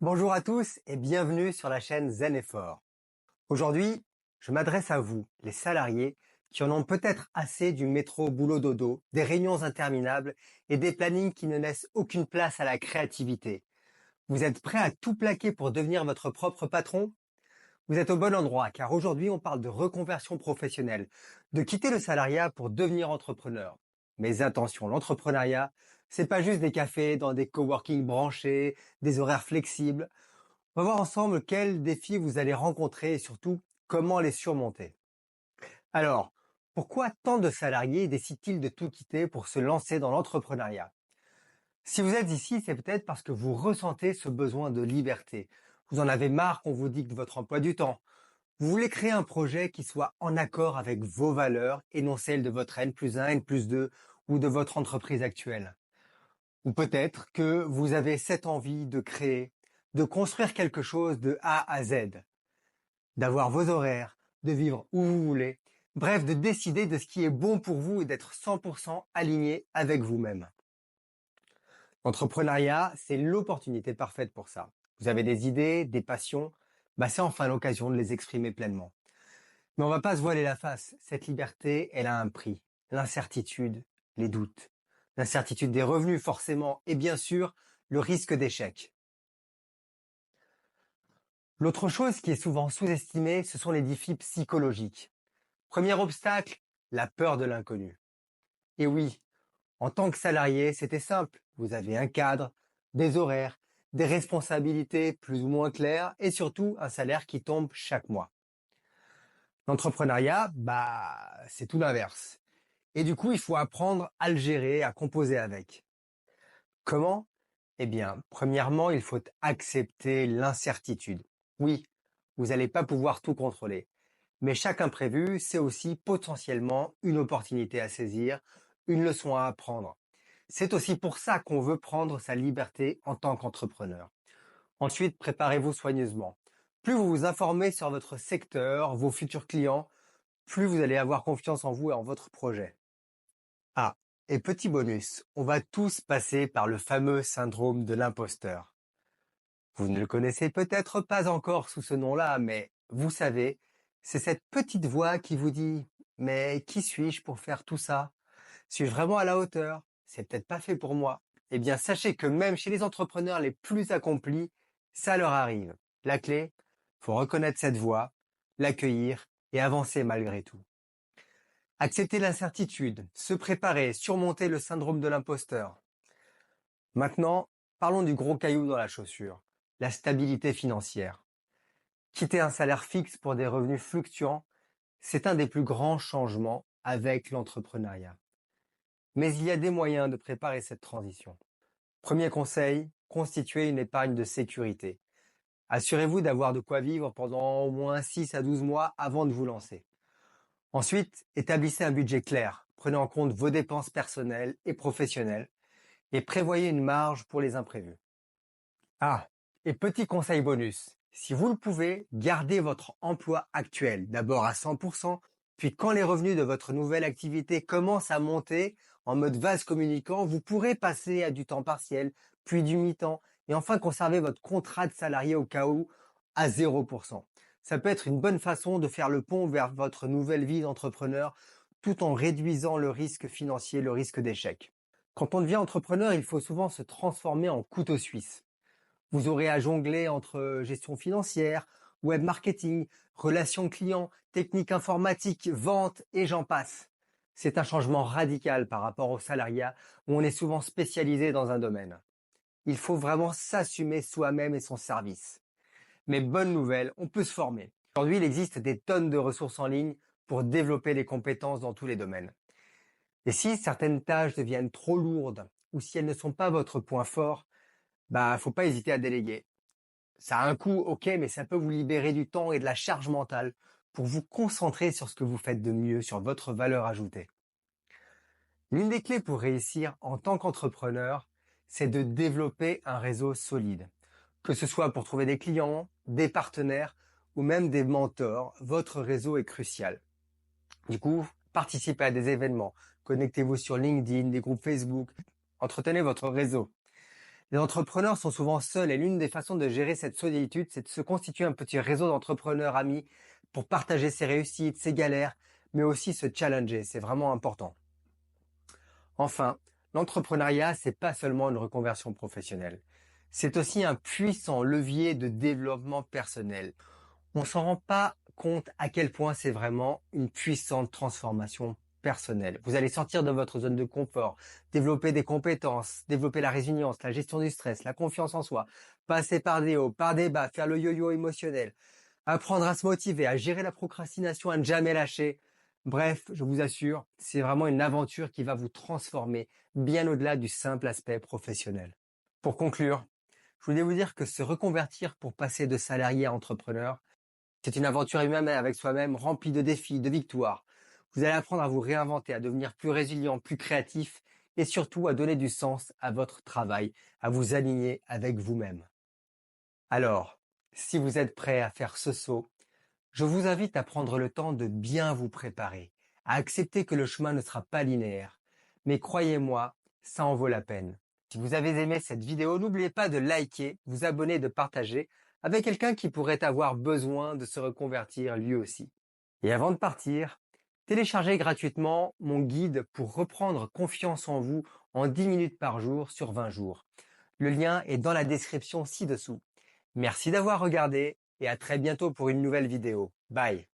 Bonjour à tous et bienvenue sur la chaîne Zen Effort. Aujourd'hui, je m'adresse à vous, les salariés, qui en ont peut-être assez du métro boulot dodo, des réunions interminables et des plannings qui ne laissent aucune place à la créativité. Vous êtes prêts à tout plaquer pour devenir votre propre patron? Vous êtes au bon endroit car aujourd'hui on parle de reconversion professionnelle, de quitter le salariat pour devenir entrepreneur. Mais attention, l'entrepreneuriat, c'est pas juste des cafés dans des coworking branchés, des horaires flexibles. On va voir ensemble quels défis vous allez rencontrer et surtout comment les surmonter. Alors, pourquoi tant de salariés décident-ils de tout quitter pour se lancer dans l'entrepreneuriat? Si vous êtes ici, c'est peut-être parce que vous ressentez ce besoin de liberté. Vous en avez marre qu'on vous dicte votre emploi du temps. Vous voulez créer un projet qui soit en accord avec vos valeurs et non celles de votre N+1, N+2 ou de votre entreprise actuelle. Ou peut-être que vous avez cette envie de créer, de construire quelque chose de A à Z, d'avoir vos horaires, de vivre où vous voulez, bref, de décider de ce qui est bon pour vous et d'être 100% aligné avec vous-même. L'entrepreneuriat, c'est l'opportunité parfaite pour ça. Vous avez des idées, des passions, c'est enfin l'occasion de les exprimer pleinement. Mais on va pas se voiler la face, cette liberté, elle a un prix. L'incertitude, les doutes. L'incertitude des revenus forcément, et bien sûr, le risque d'échec. L'autre chose qui est souvent sous-estimée, ce sont les défis psychologiques. Premier obstacle, la peur de l'inconnu. Et oui, en tant que salarié, c'était simple. Vous avez un cadre, des horaires, des responsabilités plus ou moins claires et surtout un salaire qui tombe chaque mois. L'entrepreneuriat, c'est tout l'inverse. Et du coup, il faut apprendre à le gérer, à composer avec. Comment? Eh bien, premièrement, il faut accepter l'incertitude. Oui, vous n'allez pas pouvoir tout contrôler. Mais chaque imprévu, c'est aussi potentiellement une opportunité à saisir, une leçon à apprendre. C'est aussi pour ça qu'on veut prendre sa liberté en tant qu'entrepreneur. Ensuite, préparez-vous soigneusement. Plus vous vous informez sur votre secteur, vos futurs clients, plus vous allez avoir confiance en vous et en votre projet. Ah, et petit bonus, on va tous passer par le fameux syndrome de l'imposteur. Vous ne le connaissez peut-être pas encore sous ce nom-là, mais vous savez, c'est cette petite voix qui vous dit «Mais qui suis-je pour faire tout ça? Suis-je vraiment à la hauteur? C'est peut-être pas fait pour moi». Eh bien, sachez que même chez les entrepreneurs les plus accomplis, ça leur arrive. La clé, faut reconnaître cette voix, l'accueillir et avancer malgré tout. Accepter l'incertitude, se préparer, surmonter le syndrome de l'imposteur. Maintenant, parlons du gros caillou dans la chaussure, la stabilité financière. Quitter un salaire fixe pour des revenus fluctuants, c'est un des plus grands changements avec l'entrepreneuriat. Mais il y a des moyens de préparer cette transition. Premier conseil, constituez une épargne de sécurité. Assurez-vous d'avoir de quoi vivre pendant au moins 6 à 12 mois avant de vous lancer. Ensuite, établissez un budget clair. Prenez en compte vos dépenses personnelles et professionnelles et prévoyez une marge pour les imprévus. Ah, et petit conseil bonus, si vous le pouvez, gardez votre emploi actuel, d'abord à 100%, puis quand les revenus de votre nouvelle activité commencent à monter en mode vase communicant, vous pourrez passer à du temps partiel, puis du mi-temps, et enfin conserver votre contrat de salarié au cas où à 0%. Ça peut être une bonne façon de faire le pont vers votre nouvelle vie d'entrepreneur tout en réduisant le risque financier, le risque d'échec. Quand on devient entrepreneur, il faut souvent se transformer en couteau suisse. Vous aurez à jongler entre gestion financière, web marketing, relations clients, techniques informatiques, vente et j'en passe. C'est un changement radical par rapport au salariat où on est souvent spécialisé dans un domaine. Il faut vraiment s'assumer soi-même et son service. Mais bonne nouvelle, on peut se former. Aujourd'hui, il existe des tonnes de ressources en ligne pour développer les compétences dans tous les domaines. Et si certaines tâches deviennent trop lourdes ou si elles ne sont pas votre point fort, faut pas hésiter à déléguer. Ça a un coût, ok, mais ça peut vous libérer du temps et de la charge mentale pour vous concentrer sur ce que vous faites de mieux, sur votre valeur ajoutée. L'une des clés pour réussir en tant qu'entrepreneur, c'est de développer un réseau solide. Que ce soit pour trouver des clients, des partenaires ou même des mentors, votre réseau est crucial. Du coup, participez à des événements, connectez-vous sur LinkedIn, des groupes Facebook, entretenez votre réseau. Les entrepreneurs sont souvent seuls et l'une des façons de gérer cette solitude, c'est de se constituer un petit réseau d'entrepreneurs amis pour partager ses réussites, ses galères, mais aussi se challenger. C'est vraiment important. Enfin, l'entrepreneuriat, c'est pas seulement une reconversion professionnelle. C'est aussi un puissant levier de développement personnel. On s'en rend pas compte à quel point c'est vraiment une puissante transformation personnelle. Vous allez sortir de votre zone de confort, développer des compétences, développer la résilience, la gestion du stress, la confiance en soi, passer par des hauts, par des bas, faire le yo-yo émotionnel, apprendre à se motiver, à gérer la procrastination, à ne jamais lâcher. Bref, je vous assure, c'est vraiment une aventure qui va vous transformer bien au-delà du simple aspect professionnel. Pour conclure, je voulais vous dire que se reconvertir pour passer de salarié à entrepreneur, c'est une aventure humaine avec soi-même remplie de défis, de victoires. Vous allez apprendre à vous réinventer, à devenir plus résilient, plus créatif et surtout à donner du sens à votre travail, à vous aligner avec vous-même. Alors, si vous êtes prêt à faire ce saut, je vous invite à prendre le temps de bien vous préparer, à accepter que le chemin ne sera pas linéaire. Mais croyez-moi, ça en vaut la peine. Si vous avez aimé cette vidéo, n'oubliez pas de liker, vous abonner et de partager avec quelqu'un qui pourrait avoir besoin de se reconvertir lui aussi. Et avant de partir, téléchargez gratuitement mon guide pour reprendre confiance en vous en 10 minutes par jour sur 20 jours. Le lien est dans la description ci-dessous. Merci d'avoir regardé et à très bientôt pour une nouvelle vidéo. Bye!